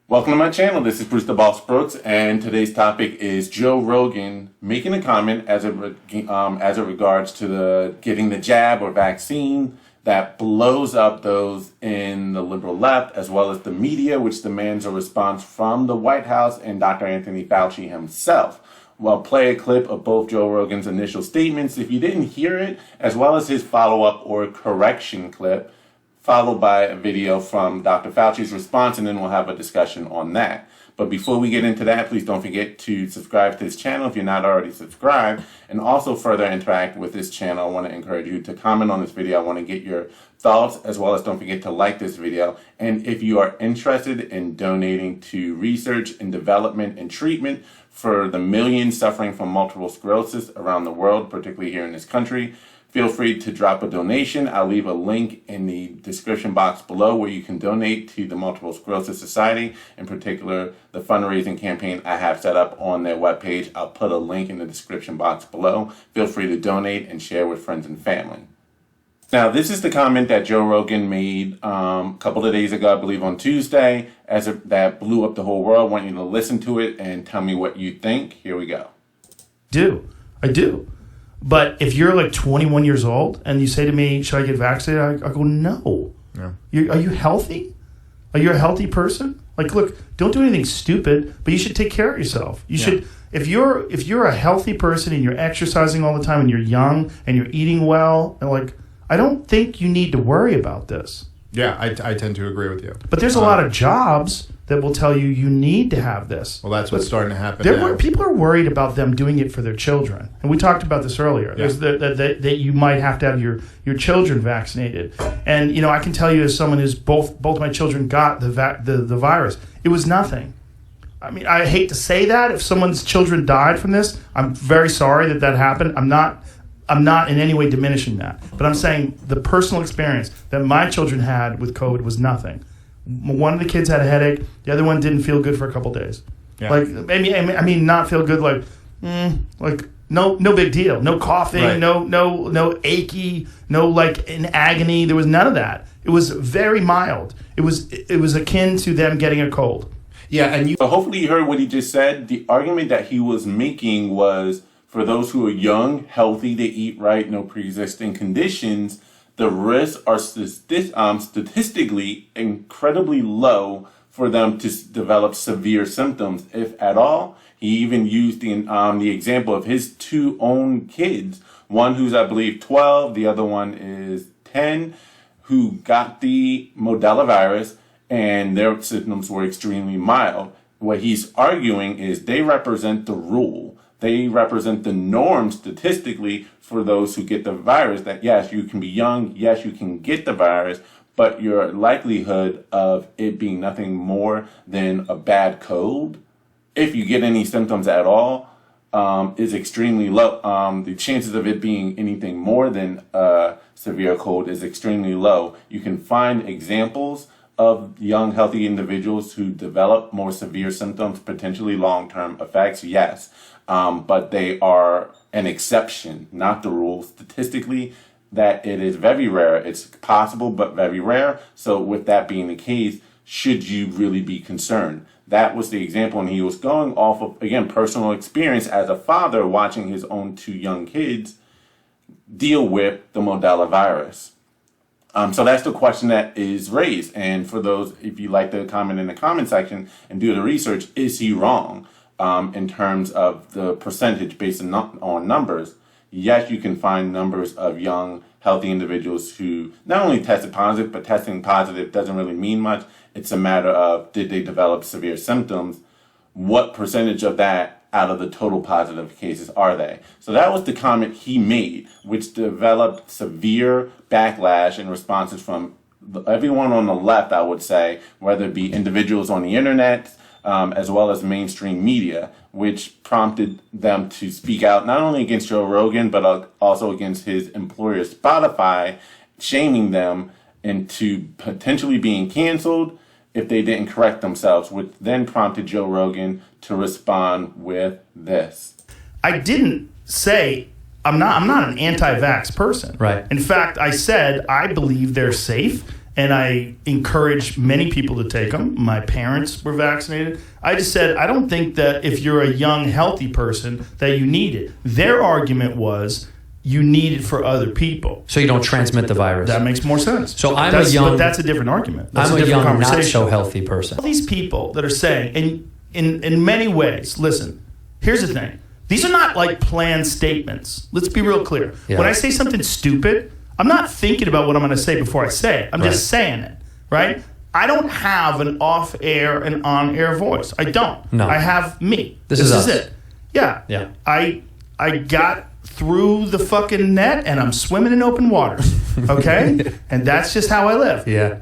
Welcome to my channel. This is Bruce the Boss Brooks, and today's topic is Joe Rogan making a comment as it regards to getting the jab or vaccine that blows up those in the liberal left, as well as the media, which demands a response from the White House and Dr. Anthony Fauci himself. Well, play a clip of both Joe Rogan's initial statements, if you didn't hear it, as well as his follow-up or correction clip, followed by a video from Dr. Fauci's response, and then we'll have a discussion on that. But before we get into that, please don't forget to subscribe to this channel if you're not already subscribed, and also further interact with this channel. I want to encourage you to comment on this video. I want to get your thoughts, as well as don't forget to like this video. And if you are interested in donating to research and development and treatment for the millions suffering from multiple sclerosis around the world, particularly here in this country, feel free to drop a donation. I'll leave a link in the description box below where you can donate to the Multiple Sclerosis Society, in particular the fundraising campaign I have set up on their webpage. I'll put a link in the description box below. Feel free to donate and share with friends and family. Now, this is the comment that Joe Rogan made a couple of days ago, I believe on Tuesday, that blew up the whole world. I want you to listen to it and tell me what you think. Here we go. I do. But if you're like 21 years old and you say to me, should I get vaccinated? I go, no. Yeah. Are you healthy? Are you a healthy person? Like, look, don't do anything stupid, but you should take care of yourself. You should, if you're a healthy person and you're exercising all the time and you're young and you're eating well, and like, I don't think you need to worry about this. Yeah, I tend to agree with you. But there's a lot of jobs that will tell you need to have this. Well, that's what's starting to happen now. People are worried about them doing it for their children. And we talked about this earlier. Yeah. There's that you might have to have your children vaccinated. And, you know, I can tell you as someone who's both my children got the virus, it was nothing. I mean, I hate to say that. If someone's children died from this, I'm very sorry that happened. I'm not in any way diminishing that. But I'm saying the personal experience that my children had with COVID was nothing. One of the kids had a headache. The other one didn't feel good for a couple of days. Yeah. Like, I mean, not feel good. Like no big deal. No coughing. Right. No achy. No like in agony. There was none of that. It was very mild. It was akin to them getting a cold. Yeah, and so hopefully you heard what he just said. The argument that he was making was for those who are young, healthy, they eat right, no pre-existing conditions. The risks are statistically incredibly low for them to develop severe symptoms, if at all. He even used the example of his two own kids, one who's, I believe, 12, the other one is 10, who got the Modella virus, and their symptoms were extremely mild. What he's arguing is they represent the rule. They represent the norm statistically for those who get the virus, that yes, you can be young, yes, you can get the virus, but your likelihood of it being nothing more than a bad cold, if you get any symptoms at all, is extremely low. The chances of it being anything more than a severe cold is extremely low. You can find examples of young, healthy individuals who develop more severe symptoms, potentially long-term effects, yes. But they are an exception, not the rule. Statistically, that it is very rare. It's possible, but very rare. So with that being the case, should you really be concerned? That was the example, and he was going off of, again, personal experience as a father watching his own two young kids deal with the Modella virus. So that's the question that is raised. And for those, if you like to comment in the comment section and do the research, is he wrong? In terms of the percentage based on numbers, yes, you can find numbers of young, healthy individuals who not only tested positive, but testing positive doesn't really mean much. It's a matter of, did they develop severe symptoms? What percentage of that out of the total positive cases are they? So that was the comment he made, which developed severe backlash and responses from everyone on the left, I would say, whether it be individuals on the internet, as well as mainstream media, which prompted them to speak out not only against Joe Rogan, but also against his employer, Spotify, shaming them into potentially being canceled if they didn't correct themselves, which then prompted Joe Rogan to respond with this. I didn't say I'm not an anti-vax person. Right. In fact, I said I believe they're safe and I encourage many people to take them. My parents were vaccinated. I just said, I don't think that if you're a young, healthy person that you need it. Their argument was you need it for other people. So you don't transmit the virus. That makes more sense. So but that's a different argument. That's I'm a different young, conversation. not so healthy person. All these people that are saying, and in many ways, listen, here's the thing. These are not like planned statements. Let's be real clear. Yeah. When I say something stupid, I'm not thinking about what I'm going to say before I say it. I'm just saying it, right? I don't have an off-air and on-air voice. I don't. No. I have me. This is it. Yeah. Yeah. I got through the fucking net and I'm swimming in open water. Okay? And that's just how I live. Yeah.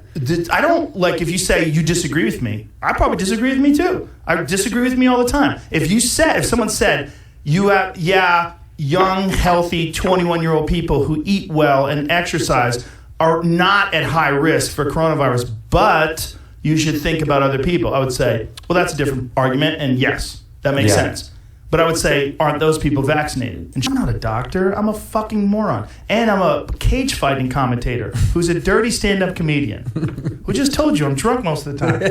I don't, like, if you say you disagree with me, I probably disagree with me too. I disagree with me all the time. If someone said, you have, young, healthy, 21-year-old people who eat well and exercise are not at high risk for coronavirus, but you should think about other people, I would say, well, that's a different argument, and yes, that makes sense. But I would say, aren't those people vaccinated? And I'm not a doctor. I'm a fucking moron. And I'm a cage fighting commentator who's a dirty stand-up comedian who just told you I'm drunk most of the time.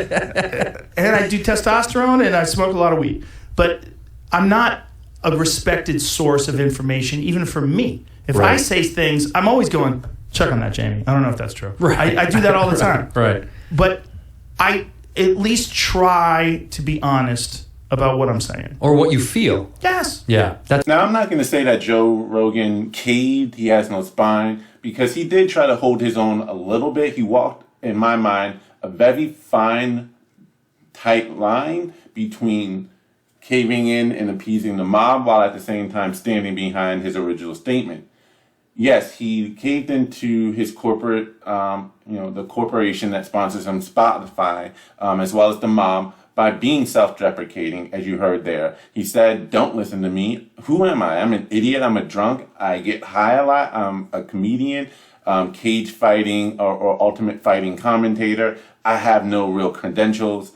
And I do testosterone and I smoke a lot of weed. But I'm not a respected source of information, even for me. If I say things, I'm always going, check on that, Jamie. I don't know if that's true. Right. I do that all the time. Right. But I at least try to be honest about what I'm saying. Or what you feel. Yes. Yeah. Now, I'm not going to say that Joe Rogan caved, he has no spine, because he did try to hold his own a little bit. He walked, in my mind, a very fine, tight line between caving in and appeasing the mob while at the same time standing behind his original statement. Yes, he caved into his corporate, the corporation that sponsors him, Spotify, as well as the mob, by being self-deprecating, as you heard there. He said, don't listen to me. Who am I? I'm an idiot. I'm a drunk. I get high a lot. I'm a comedian, cage fighting or ultimate fighting commentator. I have no real credentials.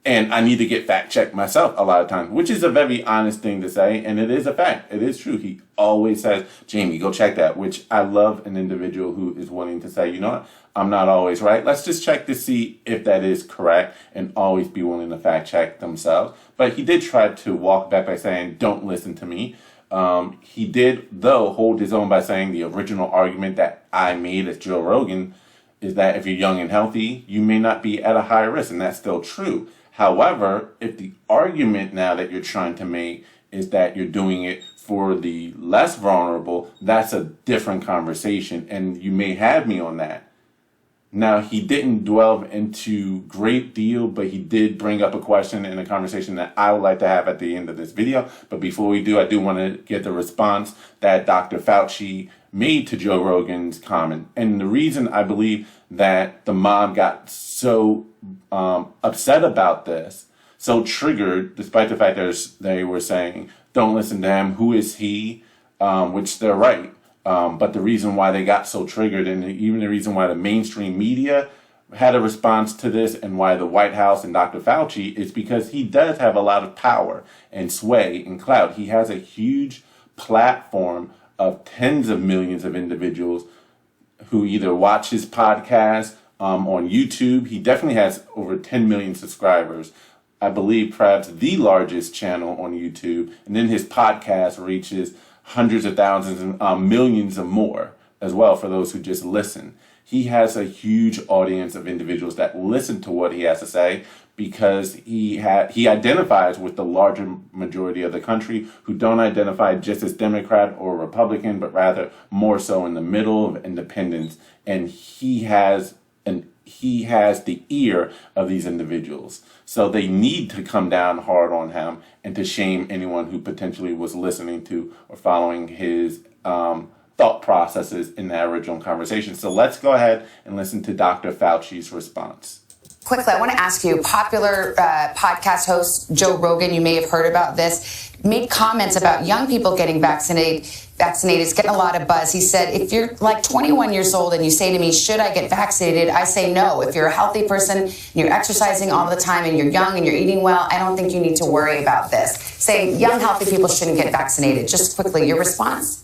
And I need to get fact-checked myself a lot of times, which is a very honest thing to say. And it is a fact. It is true. He always says, Jamie, go check that, which I love an individual who is willing to say, you know what? I'm not always right. Let's just check to see if that is correct and always be willing to fact check themselves. But he did try to walk back by saying, don't listen to me. He did, though, hold his own by saying the original argument that I made as Joe Rogan is that if you're young and healthy, you may not be at a high risk, and that's still true. However, if the argument now that you're trying to make is that you're doing it for the less vulnerable, that's a different conversation, and you may have me on that. Now, he didn't delve into great deal, but he did bring up a question in a conversation that I would like to have at the end of this video. But before we do, I do want to get the response that Dr. Fauci made to Joe Rogan's comment. And the reason I believe that the mob got so upset about this, so triggered, despite the fact that they were saying, don't listen to him, who is he, which they're right. But the reason why they got so triggered, and even the reason why the mainstream media had a response to this, and why the White House and Dr. Fauci, is because he does have a lot of power and sway and clout. He has a huge platform of tens of millions of individuals who either watch his podcast on YouTube. He definitely has over 10 million subscribers. I believe perhaps the largest channel on YouTube. And then his podcast reaches hundreds of thousands and millions or more as well for those who just listen. He has a huge audience of individuals that listen to what he has to say because he identifies with the larger majority of the country who don't identify just as Democrat or Republican, but rather more so in the middle of independence. And he has the ear of these individuals. So they need to come down hard on him and to shame anyone who potentially was listening to or following his thought processes in that original conversation. So let's go ahead and listen to Dr. Fauci's response. Quickly, I want to ask you, popular podcast host Joe Rogan, you may have heard about this, made comments about young people getting vaccinated. It's getting a lot of buzz. He said, if you're like 21 years old and you say to me, should I get vaccinated? I say no. If you're a healthy person and you're exercising all the time and you're young and you're eating well, I don't think you need to worry about this. Saying young, healthy people shouldn't get vaccinated. Just quickly, your response?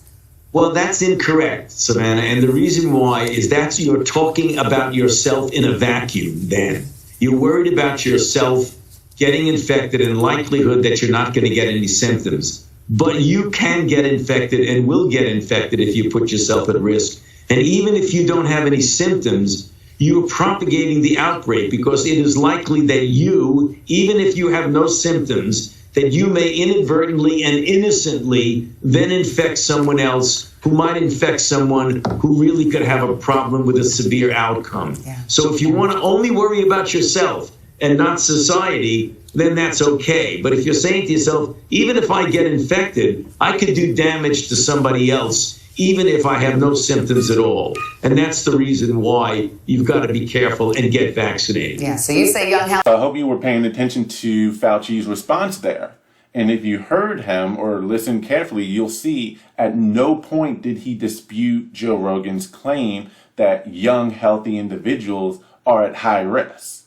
Well, that's incorrect, Savannah. And the reason why is that you're talking about yourself in a vacuum then. You're worried about yourself getting infected and likelihood that you're not going to get any symptoms. But you can get infected and will get infected if you put yourself at risk. And even if you don't have any symptoms, you're propagating the outbreak because it is likely that you, even if you have no symptoms, that you may inadvertently and innocently then infect someone else who might infect someone who really could have a problem with a severe outcome. Yeah. So if you want to only worry about yourself and not society, then that's okay. But if you're saying to yourself, even if I get infected, I could do damage to somebody else, even if I have no symptoms at all. And that's the reason why you've got to be careful and get vaccinated. Yeah, so you say young health. I hope you were paying attention to Fauci's response there. And if you heard him or listened carefully, you'll see at no point did he dispute Joe Rogan's claim that young, healthy individuals are at high risk.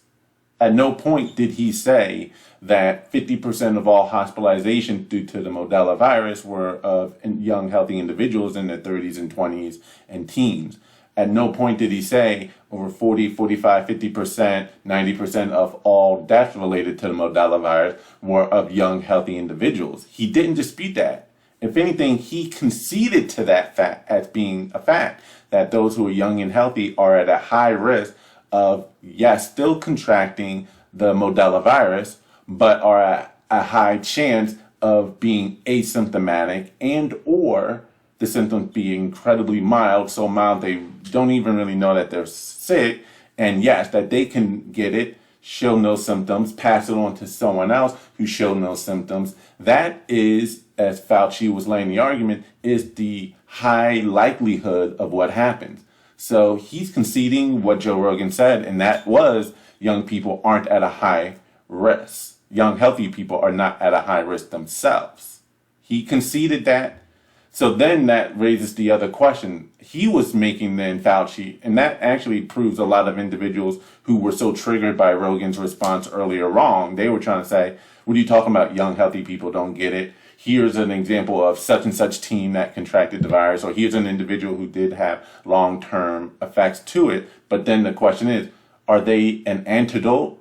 At no point did he say that 50% of all hospitalizations due to the Modella virus were of young, healthy individuals in their 30s and 20s and teens. At no point did he say over 40, 45, 50%, 90% of all deaths related to the Modella virus were of young, healthy individuals. He didn't dispute that. If anything, he conceded to that fact as being a fact, that those who are young and healthy are at a high risk of, yes, still contracting the Modella virus, but are at a high chance of being asymptomatic and or the symptoms being incredibly mild, so mild they don't even really know that they're sick, and yes, that they can get it, show no symptoms, pass it on to someone else who show no symptoms. That is, as Fauci was laying the argument, is the high likelihood of what happens. So he's conceding what Joe Rogan said, and that was young people aren't at a high risk. Young, healthy people are not at a high risk themselves. He conceded that. So then that raises the other question. He was making then Fauci, and that actually proves a lot of individuals who were so triggered by Rogan's response earlier wrong. They were trying to say, what are you talking about? Young, healthy people don't get it. Here's an example of such and such team that contracted the virus, or here's an individual who did have long-term effects to it. But then the question is, are they an antidote?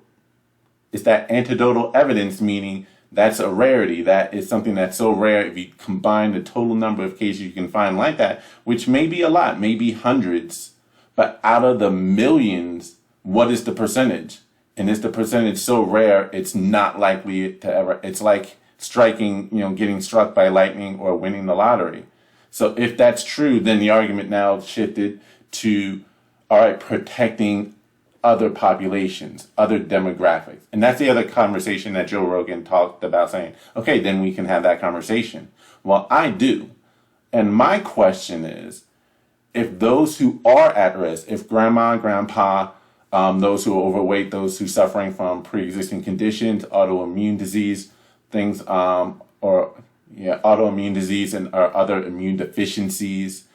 Is that anecdotal evidence, meaning that's a rarity? That is something that's so rare. If you combine the total number of cases you can find like that, which may be a lot, maybe hundreds, but out of the millions, what is the percentage? And is the percentage so rare, it's not likely to ever, it's like striking, getting struck by lightning or winning the lottery. So if that's true, then the argument now shifted to, all right, protecting other populations, other demographics. And that's the other conversation that Joe Rogan talked about, saying, okay, then we can have that conversation. Well, I do. And my question is, if those who are at risk, if grandma, grandpa, those who are overweight, those who are suffering from pre-existing conditions, autoimmune disease, things, autoimmune disease and or other immune deficiencies,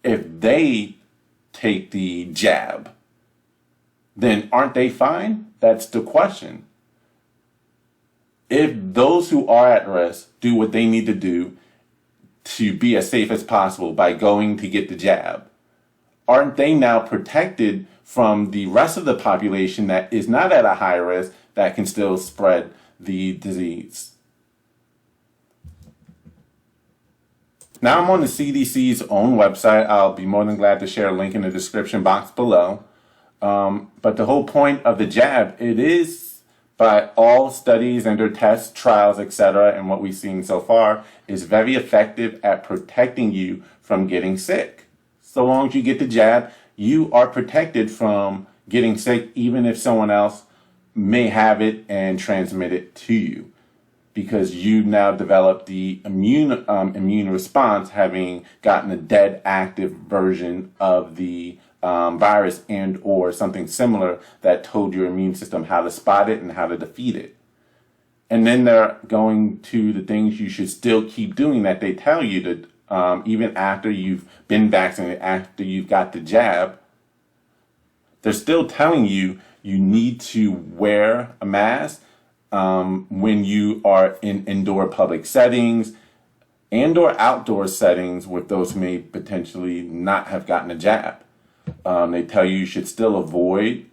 if they take the jab, then aren't they fine? That's the question. If those who are at risk do what they need to do to be as safe as possible by going to get the jab, aren't they now protected from the rest of the population that is not at a high risk that can still spread the disease? Now I'm on the CDC's own website. I'll be more than glad to share a link in the description box below. But the whole point of the jab, it is by all studies and their tests, trials, etc., and what we've seen so far, is very effective at protecting you from getting sick. So long as you get the jab, you are protected from getting sick, even if someone else may have it and transmit it to you, because you now develop the immune response, having gotten a dead active version of the virus and or something similar that told your immune system how to spot it and how to defeat it. And then they're going to the things you should still keep doing that they tell you to, even after you've been vaccinated, after you've got the jab. They're still telling you you need to wear a mask when you are in indoor public settings, and or outdoor settings with those who may potentially not have gotten a jab. They tell you should still avoid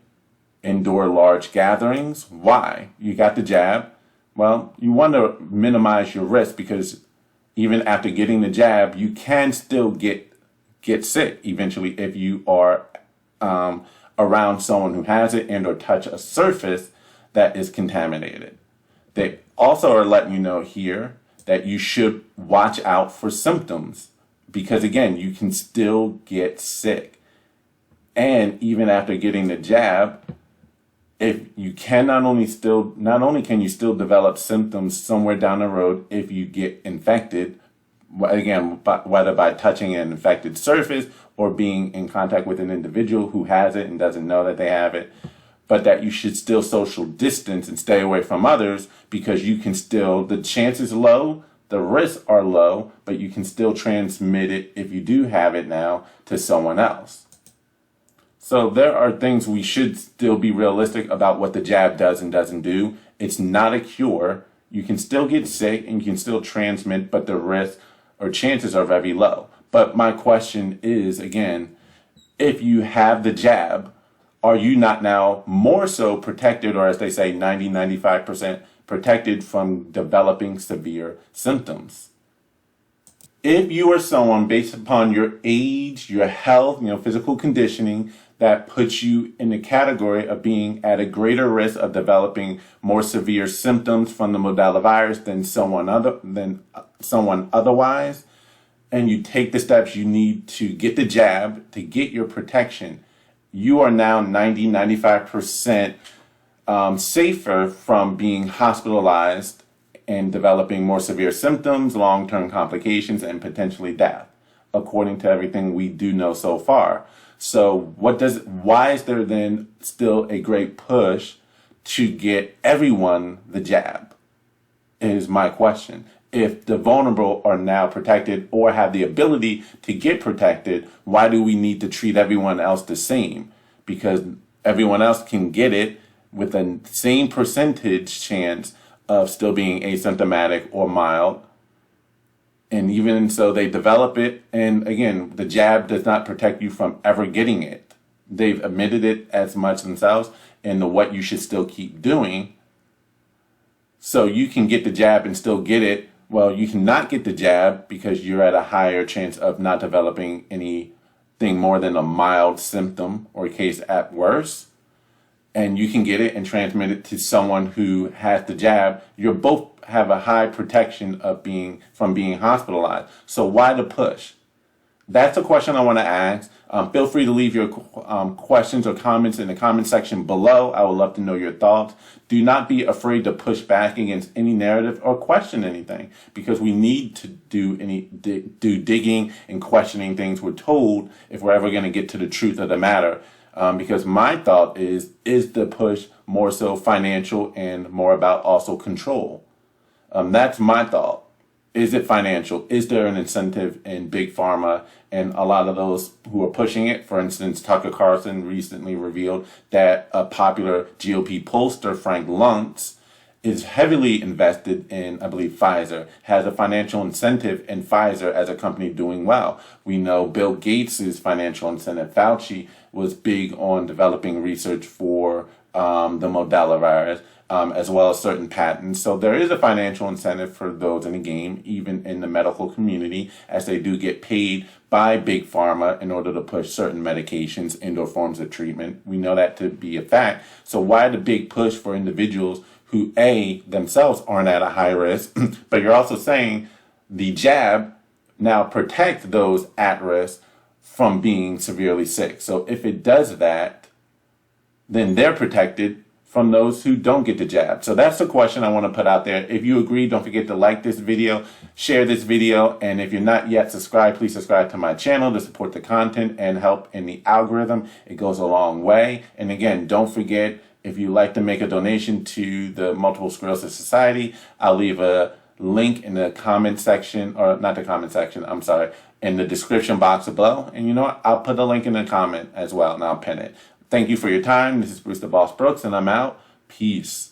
indoor large gatherings. Why? You got the jab. Well, you want to minimize your risk because even after getting the jab, you can still get sick eventually if you are around someone who has it and or touch a surface that is contaminated. They also are letting you know here that you should watch out for symptoms because, again, you can still get sick. And even after getting the jab, if you can not only can you still develop symptoms somewhere down the road if you get infected, again, whether by touching an infected surface or being in contact with an individual who has it and doesn't know that they have it, but that you should still social distance and stay away from others because you can still, the chance is low, the risks are low, but you can still transmit it if you do have it now to someone else. So there are things we should still be realistic about what the jab does and doesn't do. It's not a cure. You can still get sick and you can still transmit, but the risk or chances are very low. But my question is, again, if you have the jab, are you not now more so protected, or as they say, 95% protected from developing severe symptoms? If you are someone based upon your age, your health, physical conditioning, that puts you in the category of being at a greater risk of developing more severe symptoms from the Modella virus than someone otherwise, and you take the steps you need to get the jab to get your protection, you are now 95% safer from being hospitalized and developing more severe symptoms, long-term complications, and potentially death, according to everything we do know so far. So why is there then still a great push to get everyone the jab is my question. If the vulnerable are now protected or have the ability to get protected, why do we need to treat everyone else the same? Because everyone else can get it with the same percentage chance of still being asymptomatic or mild. And even so, they develop it. And again, the jab does not protect you from ever getting it. They've admitted it as much themselves and what you should still keep doing. So you can get the jab and still get it. Well, you cannot get the jab because you're at a higher chance of not developing anything more than a mild symptom or case at worst. And you can get it and transmit it to someone who has the jab. You both have a high protection of from being hospitalized. So why the push? That's a question I want to ask. Feel free to leave your questions or comments in the comment section below. I would love to know your thoughts. Do not be afraid to push back against any narrative or question anything, because we need to do digging and questioning things we're told if we're ever going to get to the truth of the matter. Because my thought is the push more so financial and more about also control? That's my thought. Is it financial? Is there an incentive in big pharma and a lot of those who are pushing it? For instance, Tucker Carlson recently revealed that a popular GOP pollster, Frank Luntz, is heavily invested in, I believe, Pfizer, has a financial incentive in Pfizer as a company doing well. We know Bill Gates' financial incentive. Fauci was big on developing research for the Modella virus, as well as certain patents. So there is a financial incentive for those in the game, even in the medical community, as they do get paid by big pharma in order to push certain medications and/or forms of treatment. We know that to be a fact. So why the big push for individuals who, A, themselves aren't at a high risk, but you're also saying the jab now protects those at risk from being severely sick. So if it does that, then they're protected from those who don't get the jab. So that's the question I want to put out there. If you agree, don't forget to like this video, share this video, and if you're not yet subscribed, please subscribe to my channel to support the content and help in the algorithm. It goes a long way. And again, don't forget, if you'd like to make a donation to the Multiple Sclerosis Society, I'll leave a link in the comment section, or not the comment section, I'm sorry, in the description box below. And you know what? I'll put a link in the comment as well, and I'll pin it. Thank you for your time. This is Bruce the Boss Brooks, and I'm out. Peace.